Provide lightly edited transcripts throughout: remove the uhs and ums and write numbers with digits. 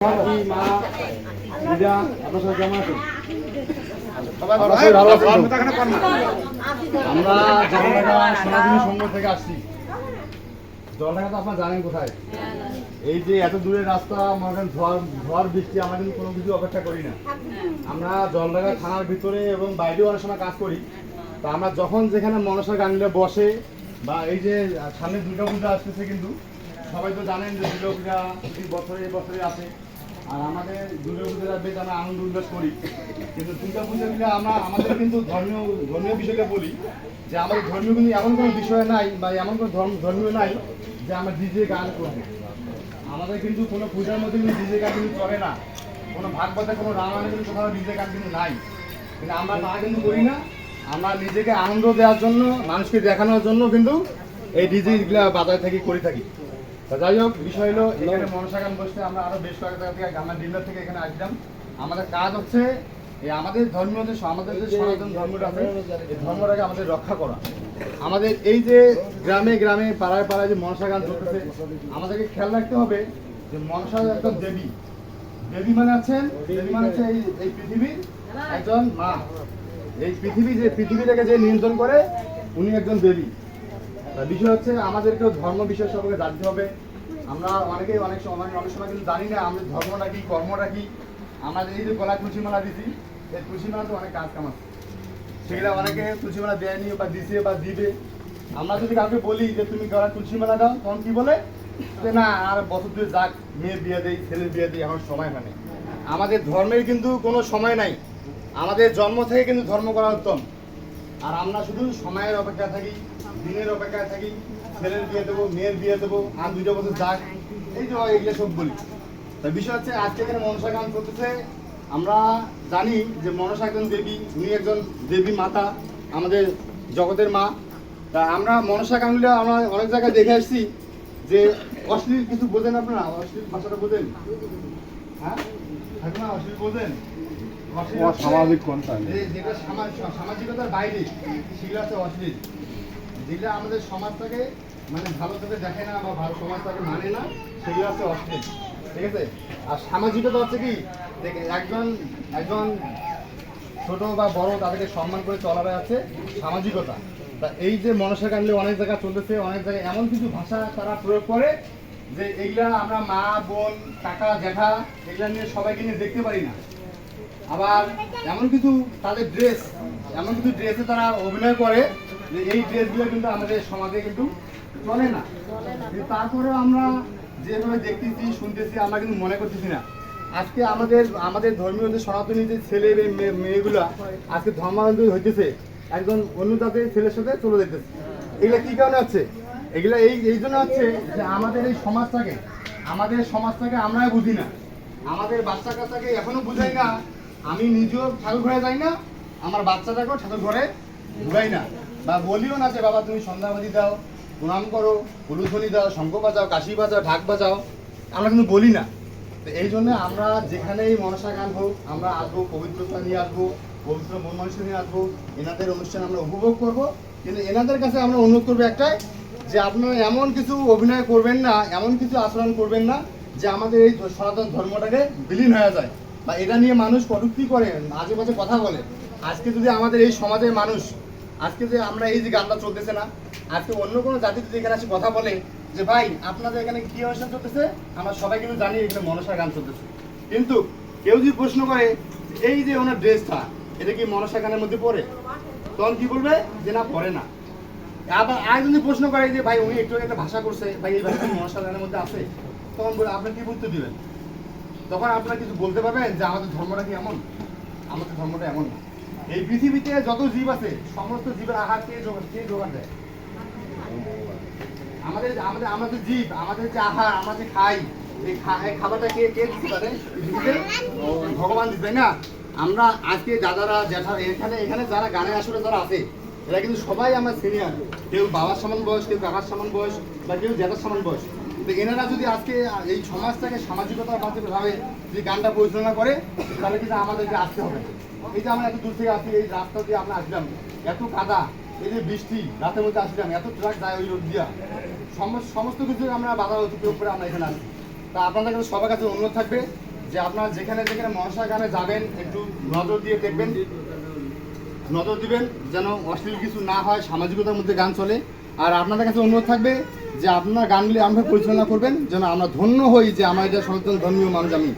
আপনার সাথে কেমন আছেন? আমরা জলঢাকা সোনাদিনী সংঘ থেকে আসছি। জলঢাকা তো আপনারা জানেন কোথায়। এই যে এত দূরের রাস্তা, মনে ঝড় বৃষ্টি, আমরা কিন্তু কোনো কিছু অপেক্ষা করি না। আমরা জলঢাকা থানার ভিতরে এবং বাইরেও অনেক সময় কাজ করি। তো আমরা যখন যেখানে মনসা গাঙ্গিলে বসে, বা এই যে সামনে দুর্গা পূজা আসতেছে, কিন্তু সবাই তো জানেন যে দুর্গা পূজা প্রতি বছরে আসে। আর আমাদের দুর্গা পূজার বেশ আমরা আনন্দ উল্লাস করি। কিন্তু দুর্গা পূজাগুলো আমরা আমাদের কিন্তু ধর্মীয় বিষয়টা বলি যে আমাদের ধর্মীয় কিন্তু এমন কোনো বিষয় নাই, বা এমন কোনো ধর্মীয় নাই যে আমরা ডিজে গান করবো। আমাদের কিন্তু কোনো পূজার মধ্যে কিন্তু ডিজে গান কিন্তু চলে না। কোনো ভাগবতে কোনো রামায়ণে কিন্তু কোথাও ডিজে গান কিন্তু নাই। কিন্তু আমরা তা কিন্তু করি না। আমরা নিজেকে আনন্দ দেওয়ার জন্য, মানুষকে দেখানোর জন্য কিন্তু এই ডিজেগুলা বাজার থেকে করে থাকি। তো যাই হোক, বিষয় হলো এখানে মনসা গান বসতে আমরা আরো বেশ কয়েক জায়গা থেকে, আমরা ডিলার থেকে এখানে আসলাম। আমাদের কাজ হচ্ছে এই আমাদের ধর্মীয় যে আমাদের যে সনাতন ধর্মটা আছে, এই ধর্মটাকে আমাদের রক্ষা করা। আমাদের এই যে গ্রামে গ্রামে পাড়ায় পাড়ায় যে মনসা গান চলতেছে, আমাদেরকে খেয়াল রাখতে হবে যে মনসা একজন দেবী। দেবী মানে আছেন, দেবী মানে হচ্ছে এই পৃথিবীর একজন মা। এই পৃথিবীটাকে যে নিয়ন্ত্রণ করে, উনি একজন দেবী। বিষয় হচ্ছে আমাদেরকেও ধর্ম বিষয় সম্পর্কে জানতে হবে। আমরা অনেক সময় কিন্তু জানি না আমাদের ধর্মটা কি, কর্মটা কি। আমরা এই যে গলায় তুলসীমালা দিছি, এই তুলসীমালা তো অনেক কাজ কাম আছে, সেগুলো অনেকে তুলসীমালা দেয়নি বা দিছে বা দিবে। আমরা যদি কাউকে বলি যে তুমি গলায় তুলসীমালা দাও, তখন কি বলে যে না, আর বছর দুই যাক, মেয়ের বিয়ে দেয়, ছেলের বিয়ে দেয়, এখন সময় হয় না। আমাদের ধর্মের কিন্তু কোনো সময় নাই। আমাদের জন্ম থেকে কিন্তু ধর্ম করা উত্তম। আর আমরা শুধু সময়ের অপেক্ষা থাকি, দিনের অপেক্ষায় থাকি, ছেলের বিয়ে দেবো, মেয়ের বিয়ে দেবো, আর 2 বছর যাক, এই যে এগুলো সব বলি। তার বিষয় হচ্ছে আজকে এখানে মনসা গান করতেছে। আমরা জানি যে মনসা একজন দেবী, উনি একজন দেবী মাতা, আমাদের জগতের মা। তা আমরা মনসা গানগুলো আমরা অনেক জায়গায় দেখে আসছি যে অশ্লীল কিছু বোঝেন আপনারা? অশ্লীল ভাষাটা বোঝেন? হ্যাঁ, না অশ্লীল বোঝেন? যেটা সামাজিকতার বাইরে, সেগুলো আছে অশ্লীল। যেগুলো আমাদের সমাজটাকে মানে ভালো চোখে দেখে না, বা ভালো সমাজটাকে মানে না, সেগুলো আছে অশ্লীল। ঠিক আছে? আর সামাজিকতা হচ্ছে কি, একজন ছোট বা বড়, তাদেরকে সম্মান করে চলাটা আছে সামাজিকতা। তা এই যে মনসা গানলে অনেক জায়গায় চলতেছে, অনেক জায়গায় এমন কিছু ভাষা তারা প্রয়োগ করে যে এইগুলা আমরা মা, বোন, কাকা, জ্যাঠা এগুলা নিয়ে সবাইকে নিয়ে দেখতে পারি না। আবার এমন কিছু তাদের এমন কিছু ড্রেসে তারা অভিনয় করে যে এই ড্রেসগুলো কিন্তু আমাদের সমাজে কিন্তু চলে না। তারপরেও আমরা যেভাবে দেখতেছি, শুনতেছি, আমরা কিন্তু মনে করতেছি না। আজকে আমাদের ধর্মীয় যে সনাতনী যে ছেলে মেয়েগুলা আজকে ধর্মান্তরিত হইতেছে, একজন অন্য জাতের ছেলের সাথে চলে যেতেছে। এগুলা কি কারণে হচ্ছে? এগুলা এই জন্য হচ্ছে যে আমাদের সমাজটাকে আমরাই বুঝি না। আমাদের বাচ্চা কাচ্চাকে এখনো বুঝাই না। আমি নিজেও ঠাকুর ঘরে যাই না, আমার বাচ্চাটাকেও ঠাকুর ঘরে ঢুকাই না, বা বলিও না যে বাবা তুমি সন্ধ্যাবাদী দাও, প্রণাম করো, উলুধ্বনি দাও, শঙ্খ বাজাও, কাশি বাজাও, ঢাক বাজাও, আমরা কিন্তু বলি না। তো এই জন্য আমরা যেখানেই মনসা গান হোক, আমরা আসবো, পবিত্রতা নিয়ে আসবো, পবিত্র মন মানুষ নিয়ে আসবো, এনাদের অনুষ্ঠান আমরা উপভোগ করব। কিন্তু এনাদের কাছে আমরা অনুরোধ করবো একটাই, যে আপনারা এমন কিছু অভিনয় করবেন না, এমন কিছু আচরণ করবেন না যে আমাদের এই সনাতন ধর্মটাকে বিলীন হয়ে যায়, বা এটা নিয়ে মানুষ কটূক্তি করে, মাঝে মাঝে কথা বলে। আজকে যদি আমাদের এই সমাজের মানুষ, আজকে যে আমরা এই যে গানটা চলতেছে না, আজকে অন্য কোনো জাতি যদি এখানে আসে কথা বলে যে ভাই আপনাদের এখানে কি অনুষ্ঠান চলতেছে, আমরা সবাই কিন্তু জানি এখানে মনসা গান চলতেছে। কিন্তু কেউ যদি প্রশ্ন করে এই যে ওনার ড্রেসটা, এটা কি মনসা গানের মধ্যে পড়ে, তখন কি বলবে যে না, পড়ে না। আবার আর যদি প্রশ্ন করে যে ভাই উনি একটু একটা ভাষা করছে, ভাই এই ভাষা কি মনসা গানের মধ্যে আছে, তখন বলে আপনি কি উত্তর দিবেন? তখন আপনারা কিছু বলতে পারবেন যে আমাদের ধর্মটা কি এমন? আমাদের ধর্মটা এমন না। এই পৃথিবীতে যত জীব আছে, সমস্ত জীবের আহার কে জোগান দেয়? আমাদের জীব, আমাদের যে আহার, আমরা যে খাই, এই খাবারটা কে দিতে পারে? ভগবান দিতে, তাই না? আমরা আজকে দাদারা, জ্যাঠা, এখানে যারা গানের আসরে যারা আছে, এরা কিন্তু সবাই আমার সিনিয়র। কেউ বাবার সমান বয়স, কেউ কাকার সমান বয়স, বা কেউ জ্যাঠার সমান বয়স। তো এনারা যদি আজকে এই সমাজটাকে সামাজিকতার মাধ্যমে যদি গানটা পরিচালনা করে, তাহলে কিন্তু আমাদেরকে আসতে হবে। এই যে আমরা এত দূর থেকে আসি, এই রাস্তা দিয়ে আমরা আসলাম, এত কাদা, এই যে বৃষ্টি, রাতের মধ্যে আসলাম, এত ট্রাক যায় ওই রোড দিয়া, সমস্ত কিছু আমরা বাধা অতিক্রম করে আমরা এখানে আসি। তা আপনাদের কাছে সবার কাছে অনুরোধ থাকবে যে আপনারা যেখানে যেখানে মনসা গানে যাবেন একটু নজর দিয়ে দেখবেন, নজর দিবেন যেন অশ্লীল কিছু না হয়, সামাজিকতার মধ্যে গান চলে। আর আপনাদের কাছে অনুরোধ থাকবে যে আপনার গানগুলি আমরা পরিচালনা করবেন যেন আমরা ধন্য হই যে আমার এটা সনাতন ধর্মীয় মানুষ, আমি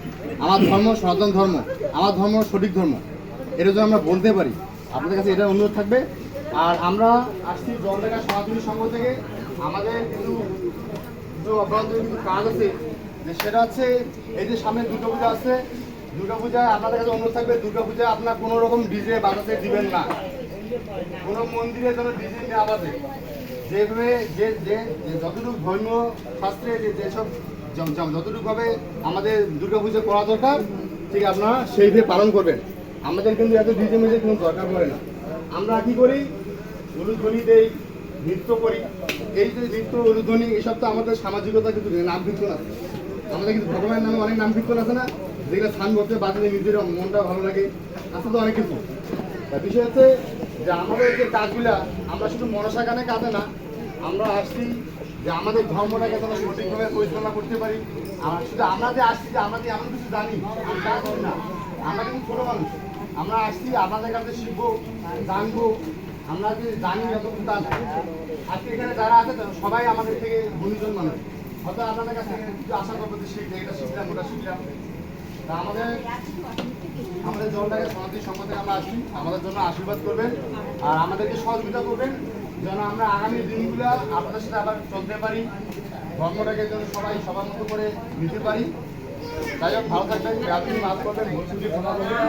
আমার ধর্ম সনাতন ধর্ম, আমার ধর্ম সঠিক ধর্ম, এটা যেন আমরা বলতে পারি। আপনাদের কাছে এটা অনুরোধ থাকবে। আর আমরা আসছি জলঢাকা সনাতনী সংঘ থেকে, আমাদের কিছু অভ্যন্তরীণ কিছু কাজ আছে, যে সেটা হচ্ছে এই যে সামনে দুর্গাপূজা আসছে, দুর্গাপূজায় আপনাদের কাছে অনুরোধ থাকবে দুর্গাপূজায় আপনার কোনো রকম ডিজে বাজাতে দিবেন না, কোনো মন্দিরে যেন ডিজে না বাজে। যেভাবে যে যে যতটুকু ধর্মীয় শাস্ত্রে যেসব যতটুকুভাবে আমাদের দুর্গাপূজা করা দরকার ঠিক আপনারা সেইভাবে পালন করবেন। আমাদের কিন্তু এত ডিজে মিজে কোনো দরকার পড়ে না। আমরা কী করি, উলুধ্বনি দেই, নৃত্য করি। এই যে নৃত্য উলুধ্বনি এসব তো আমাদের সামাজিকতা কিন্তু নাম কীর্তন আছে, আমাদের কিন্তু ভগবানের নামে অনেক নাম কীর্তন আছে না, যেগুলো স্থান করতে বাজলে নিজের মনটা ভালো লাগে, আসলে তো অনেক কিছু। বিষয় হচ্ছে যে আমাদের যে কাজগুলা আমরা শুধু মনসা গানে কাজে না, আমরা আসছি যে আমাদের ধর্মটাকে যেন সঠিকভাবে পরিচালনা করতে পারি। আর শুধু আমরা যে আসছি যে আমরা যে এমন কিছু জানি আমরা করি না, আমরা কিন্তু ছোটো মানুষ, আমরা আসছি আপনাদের কাছে শিখবো, জানবো। আমরা যে জানি যতটুকু তা না। আজকে এখানে যারা আছে সবাই আমাদের থেকে গুণীজন মানুষ, হয়তো আপনাদের কাছ থেকে কিছু আশা করবো যে শিখলে এটা শিখলাম ওটা শিখলাম। তা আমাদের জলটাকে সনাতনী সংঘ থেকে আমরা আসি, আমাদের জন্য আশীর্বাদ করবেন আর আমাদেরকে সহযোগিতা করবেন যেন আমরা আগামী দিনগুলো আপনাদের সাথে আবার চলতে পারি, ধর্মটাকে যেন সবাই সবার মতো করে নিতে পারি। তাই হোক, ভালো থাকবেন, আপনি মাফ করবেন, ভুল ত্রুটি ক্ষমা করবেন।